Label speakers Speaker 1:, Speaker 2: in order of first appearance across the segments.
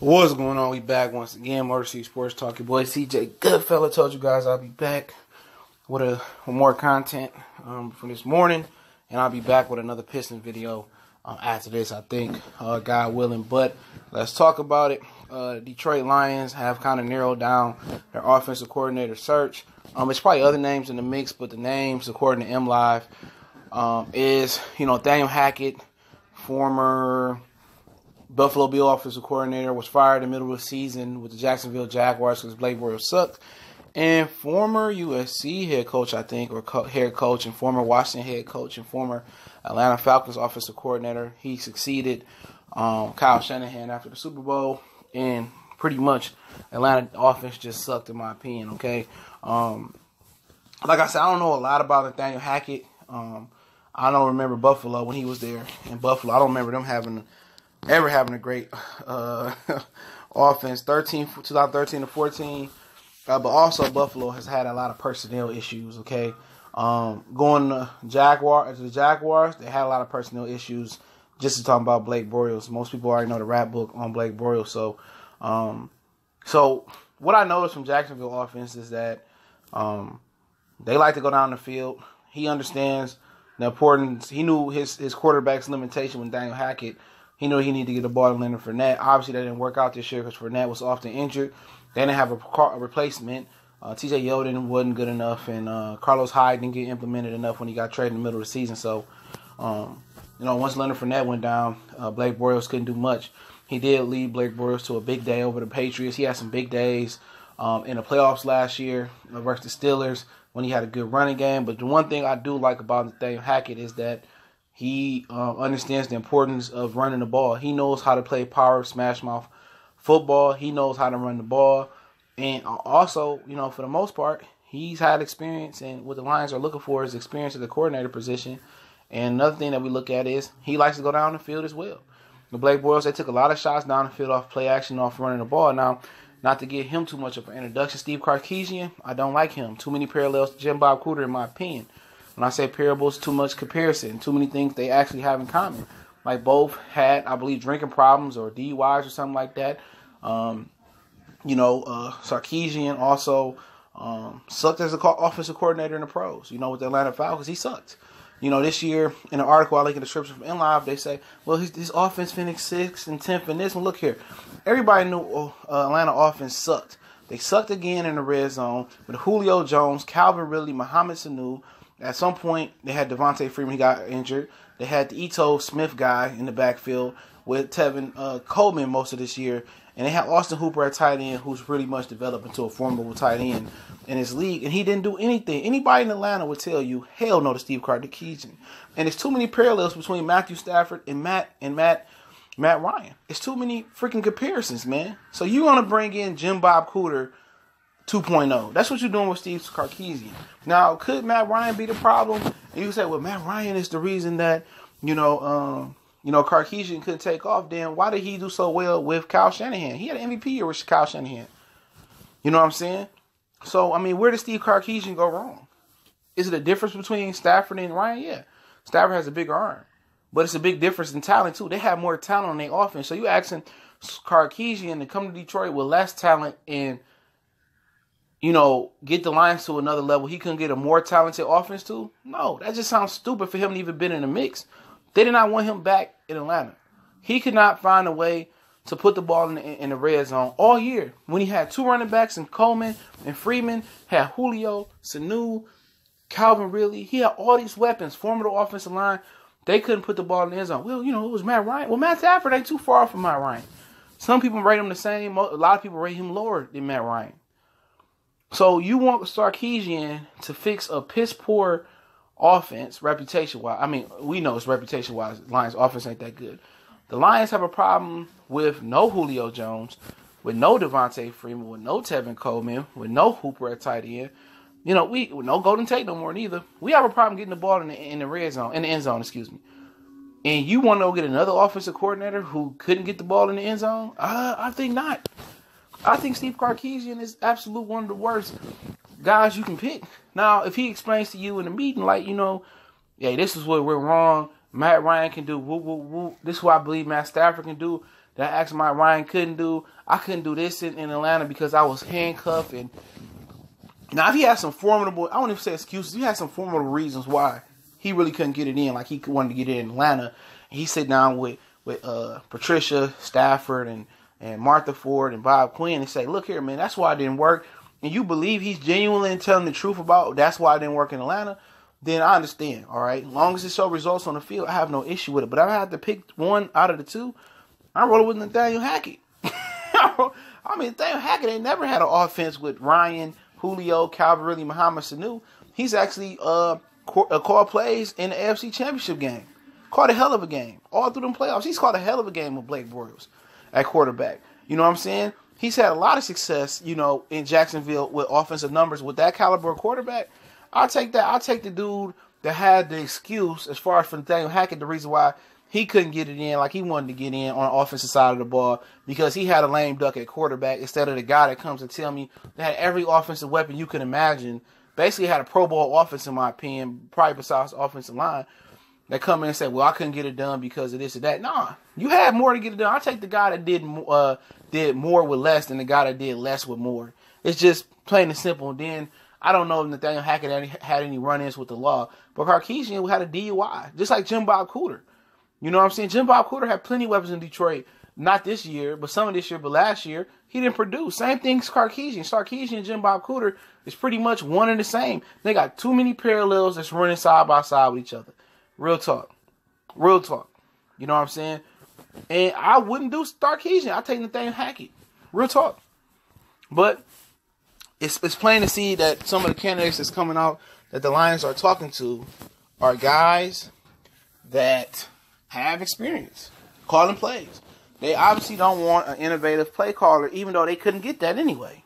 Speaker 1: What's going on? We back once again. Motor City Sports Talk. Your boy CJ Goodfella told you guys I'll be back with more content for this morning, and I'll be back with another Piston video after this, I think, God willing. But let's talk about it. Detroit Lions have kind of narrowed down their offensive coordinator search. It's probably other names in the mix, but the names, according to MLive, is Nathaniel Hackett, former Buffalo Bill offensive coordinator, was fired in the middle of the season with the Jacksonville Jaguars because Blake Bortles sucked. And former USC head coach, I think, or head coach, and former Washington head coach, and former Atlanta Falcons offensive coordinator. He succeeded Kyle Shanahan after the Super Bowl, and pretty much Atlanta offense just sucked, in my opinion, okay? Like I said, I don't know a lot about Nathaniel Hackett. I don't remember Buffalo when he was there in Buffalo. I don't remember them ever having a great offense, 2013 to 14. But also Buffalo has had a lot of personnel issues, okay? Going to the Jaguars, they had a lot of personnel issues. Just to talk about Blake Bortles. Most people already know the rap book on Blake Bortles. So what I noticed from Jacksonville offense is that they like to go down the field. He understands the importance. He knew his quarterback's limitation with Nathaniel Hackett. He knew he needed to get the ball to Leonard Fournette. Obviously, that didn't work out this year because Fournette was often injured. They didn't have a replacement. T.J. Yeldon wasn't good enough, and Carlos Hyde didn't get implemented enough when he got traded in the middle of the season. So, once Leonard Fournette went down, Blake Bortles couldn't do much. He did lead Blake Bortles to a big day over the Patriots. He had some big days in the playoffs last year versus the Steelers when he had a good running game. But the one thing I do like about Nathaniel Hackett is that he understands the importance of running the ball. He knows how to play power smash mouth football. He knows how to run the ball. And also, for the most part, he's had experience. And what the Lions are looking for is experience at the coordinator position. And another thing that we look at is he likes to go down the field as well. The Blake Bortles, they took a lot of shots down the field off play action, off running the ball. Now, not to give him too much of an introduction, Steve Sarkisian, I don't like him. Too many parallels to Jim Bob Cooter, in my opinion. When I say parables, too much comparison, too many things they actually have in common. Like both had, I believe, drinking problems or DUIs or something like that. Sarkisian also sucked as an offensive coordinator in the pros. With the Atlanta Falcons, he sucked. This year, in an article I link in the description from MLive, they say, well, his offense finished 6th and 10th in this one. Look here. Everybody knew Atlanta offense sucked. They sucked again in the red zone with Julio Jones, Calvin Ridley, Mohamed Sanu. At some point, they had Devontae Freeman. He got injured. They had the Ito Smith guy in the backfield with Tevin Coleman most of this year. And they had Austin Hooper at tight end, who's pretty much developed into a formidable tight end in his league. And he didn't do anything. Anybody in Atlanta would tell you, hell no to Steve Sarkisian. And there's too many parallels between Matthew Stafford and Matt Ryan. It's too many freaking comparisons, man. So you're going to bring in Jim Bob Cooter 2.0. That's what you're doing with Steve Sarkisian. Now, could Matt Ryan be the problem? And you say, well, Matt Ryan is the reason that, Sarkisian couldn't take off. Then why did he do so well with Kyle Shanahan? He had an MVP year with Kyle Shanahan. You know what I'm saying? So, where did Steve Sarkisian go wrong? Is it a difference between Stafford and Ryan? Yeah. Stafford has a bigger arm. But it's a big difference in talent, too. They have more talent on their offense. So you asking Sarkisian to come to Detroit with less talent and get the Lions to another level. He couldn't get a more talented offense too? No, that just sounds stupid for him to even been in the mix. They did not want him back in Atlanta. He could not find a way to put the ball in the red zone all year. When he had two running backs in Coleman and Freeman, had Julio, Sanu, Calvin Ridley. He had all these weapons, formidable offensive line. They couldn't put the ball in the end zone. Well, it was Matt Ryan. Well, Matt Stafford ain't too far from Matt Ryan. Some people rate him the same. A lot of people rate him lower than Matt Ryan. So you want Sarkisian to fix a piss-poor offense, reputation-wise. We know it's reputation-wise. Lions' offense ain't that good. The Lions have a problem with no Julio Jones, with no Devontae Freeman, with no Tevin Coleman, with no Hooper at tight end. With no Golden Tate no more neither. We have a problem getting the ball in the end zone, excuse me. And you want to go get another offensive coordinator who couldn't get the ball in the end zone? I think not. I think Steve Sarkisian is absolute one of the worst guys you can pick. Now, if he explains to you in a meeting, this is what we're wrong. Matt Ryan can do. This is what I believe Matt Stafford can do. that I asked my Ryan couldn't do. I couldn't do this in Atlanta because I was handcuffed. And now, if he had some formidable, I won't even say excuses, he had some formidable reasons why he really couldn't get it in, like he wanted to get it in Atlanta. He sit down with Patricia, Stafford, and Martha Ford and Bob Quinn and say, look here, man, that's why it didn't work. And you believe he's genuinely telling the truth about that's why it didn't work in Atlanta, then I understand, all right? As long as it shows results on the field, I have no issue with it. But if I had to pick one out of the two, I'm rolling with Nathaniel Hackett. I mean, Nathaniel Hackett ain't never had an offense with Ryan, Julio, Calvary, Muhammad Sanu. He's actually called plays in the AFC Championship game. Called a hell of a game. All through them playoffs, he's called a hell of a game with Blake Bortles at quarterback. You know what I'm saying? He's had a lot of success, you know, in Jacksonville with offensive numbers. With that caliber of quarterback, I'll take that. I'll take the dude that had the excuse as far as for Nathaniel Hackett, the reason why he couldn't get it in like he wanted to get in on the offensive side of the ball, because he had a lame duck at quarterback instead of the guy that comes and tell me that had every offensive weapon you can imagine. Basically had a Pro Bowl offense, in my opinion, probably besides the offensive line, that come in and say, well, I couldn't get it done because of this or that. Nah, you had more to get it done. I'll take the guy that did more with less than the guy that did less with more. It's just plain and simple. And then, I don't know if Nathaniel Hackett had any run-ins with the law, but Sarkisian had a DUI, just like Jim Bob Cooter. You know what I'm saying? Jim Bob Cooter had plenty of weapons in Detroit. Not this year, but some of this year, but last year, he didn't produce. Same thing as Sarkisian. Sarkisian and Jim Bob Cooter is pretty much one and the same. They got too many parallels that's running side by side with each other. Real talk. Real talk. You know what I'm saying? And I wouldn't do Sarkisian. I'd take Nathaniel Hackett. Real talk. But it's plain to see that some of the candidates that's coming out that the Lions are talking to are guys that have experience calling plays. They obviously don't want an innovative play caller, even though they couldn't get that anyway.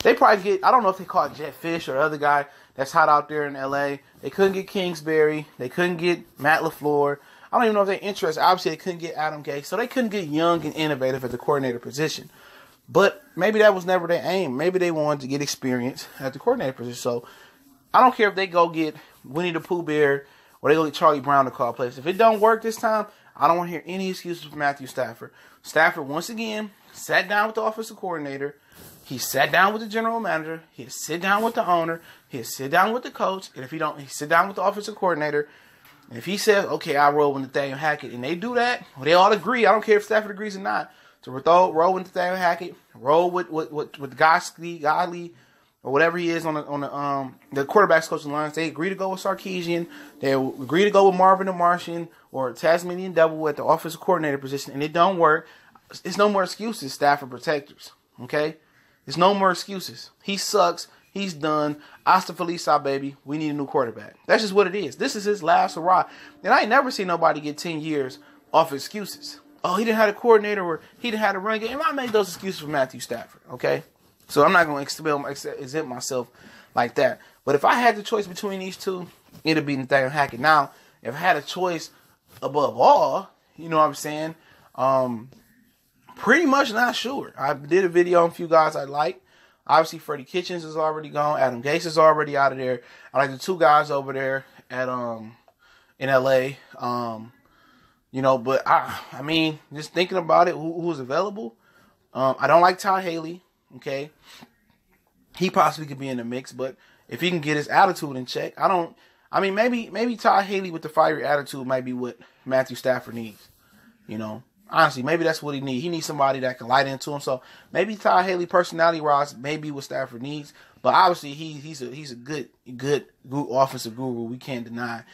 Speaker 1: They probably get, I don't know if they call it Jet Fish or other guy that's hot out there in L.A. They couldn't get Kingsbury. They couldn't get Matt LaFleur. I don't even know if they're interested. Obviously, they couldn't get Adam Gase. So they couldn't get young and innovative at the coordinator position. But maybe that was never their aim. Maybe they wanted to get experience at the coordinator position. So I don't care if they go get Winnie the Pooh Bear or they go get Charlie Brown to call plays. If it don't work this time, I don't want to hear any excuses from Matthew Stafford. Stafford, once again, sat down with the offensive coordinator. He sat down with the general manager. He'd sit down with the owner. He'd sit down with the coach. And if he don't, he'd sit down with the offensive coordinator. And if he says, okay, I roll with Nathaniel Hackett, and they do that, well, they all agree. I don't care if Stafford agrees or not. So roll with Nathaniel Hackett, roll with Godley, or whatever he is on the quarterback's coaching lines. They agree to go with Sarkisian. They agree to go with Marvin the Martian or Tasmanian Devil at the offensive coordinator position, and it don't work. It's no more excuses, Stafford protectors. Okay? There's no more excuses. He sucks. He's done. Hasta Felicia, baby. We need a new quarterback. That's just what it is. This is his last hurrah. And I ain't never seen nobody get 10 years off excuses. Oh, he didn't have a coordinator or he didn't have a run game. And I made those excuses for Matthew Stafford, okay? So I'm not going to exempt myself like that. But if I had the choice between these two, it would be Nathaniel Hackett. Now, if I had a choice above all, you know what I'm saying? Pretty much not sure. I did a video on a few guys I like. Obviously, Freddie Kitchens is already gone. Adam Gase is already out of there. I like the two guys over there at in L.A. You know, but I mean, just thinking about it, who's available? I don't like Todd Haley. Okay, he possibly could be in the mix, but if he can get his attitude in check, maybe Todd Haley with the fiery attitude might be what Matthew Stafford needs. You know. Honestly, maybe that's what he needs. He needs somebody that can light into him. So maybe Todd Haley, personality-wise, may be what Stafford needs. But obviously, he's a good offensive guru. We can't deny.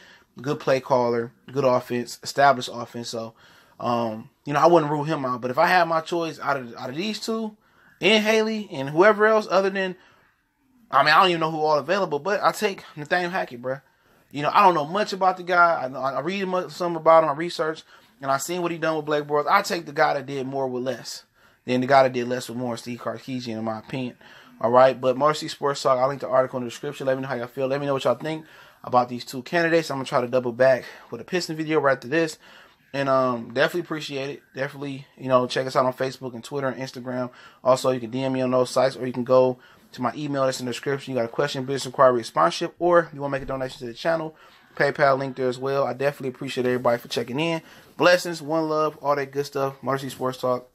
Speaker 1: Good play caller, good offense, established offense. So, you know, I wouldn't rule him out. But if I had my choice out of these two, and Haley and whoever else, other than, I don't even know who all available, but I take Nathaniel Hackett, bro. You know, I don't know much about the guy. I read some about him. I research. And I seen what he done with Blake Bortles. I take the guy that did more with less than the guy that did less with more, Steve Sarkisian, in my opinion. All right, but Marcy Sports Talk, I'll link the article in the description. Let me know how y'all feel. Let me know what y'all think about these two candidates. I'm going to try to double back with a Piston video right after this. And definitely appreciate it. Definitely, you know, check us out on Facebook and Twitter and Instagram. Also, you can DM me on those sites, or you can go to my email that's in the description. You got a question, business inquiry, sponsorship, or you want to make a donation to the channel. PayPal link there as well. I definitely appreciate everybody for checking in. Blessings, one love, all that good stuff. Mercy Sports Talk.